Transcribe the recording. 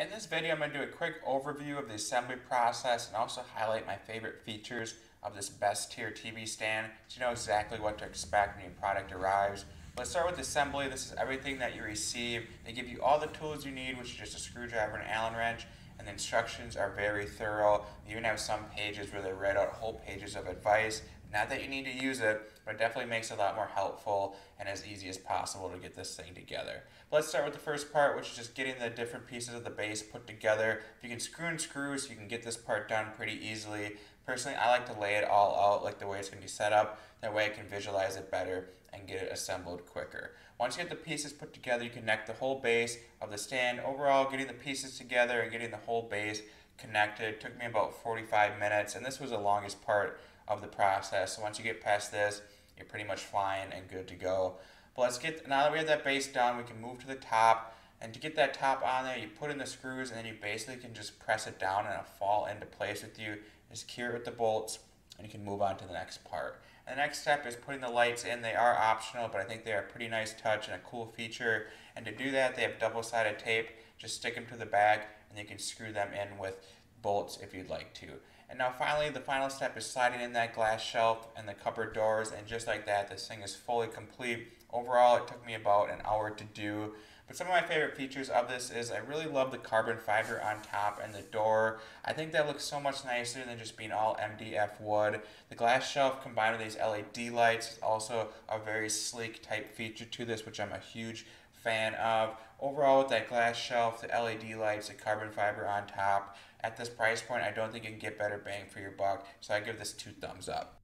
In this video, I'm going to do a quick overview of the assembly process and also highlight my favorite features of this Bestier TV stand so you know exactly what to expect when your product arrives. Let's start with assembly. This is everything that you receive. They give you all the tools you need, which is just a screwdriver and Allen wrench, and the instructions are very thorough. They even have some pages where they write out whole pages of advice. Not that you need to use it, but it definitely makes it a lot more helpful and as easy as possible to get this thing together. But let's start with the first part, which is just getting the different pieces of the base put together. If you can screw and screw, so you can get this part done pretty easily. Personally, I like to lay it all out like the way it's going to be set up. That way I can visualize it better and get it assembled quicker. Once you get the pieces put together, you connect the whole base of the stand. Overall, getting the pieces together and getting the whole base connected took me about 45 minutes, and this was the longest part of the process. So once you get past this, you're pretty much flying and good to go. But now that we have that base done, we can move to the top. And to get that top on there, you put in the screws and then you basically can just press it down and it'll fall into place with you. Just secure it with the bolts and you can move on to the next part. And the next step is putting the lights in. They are optional, but I think they are a pretty nice touch and a cool feature. And to do that, they have double-sided tape. Just stick them to the back and you can screw them in with bolts if you'd like to. And now finally, the final step is sliding in that glass shelf and the cupboard doors, and just like that, this thing is fully complete. Overall, it took me about an hour to do. But some of my favorite features of this is I really love the carbon fiber on top and the door. I think that looks so much nicer than just being all MDF wood. The glass shelf combined with these LED lights is also a very sleek type feature to this, which I'm a huge fan of. Overall, with that glass shelf, the LED lights, the carbon fiber on top, at this price point, I don't think you can get better bang for your buck, so I give this 2 thumbs up.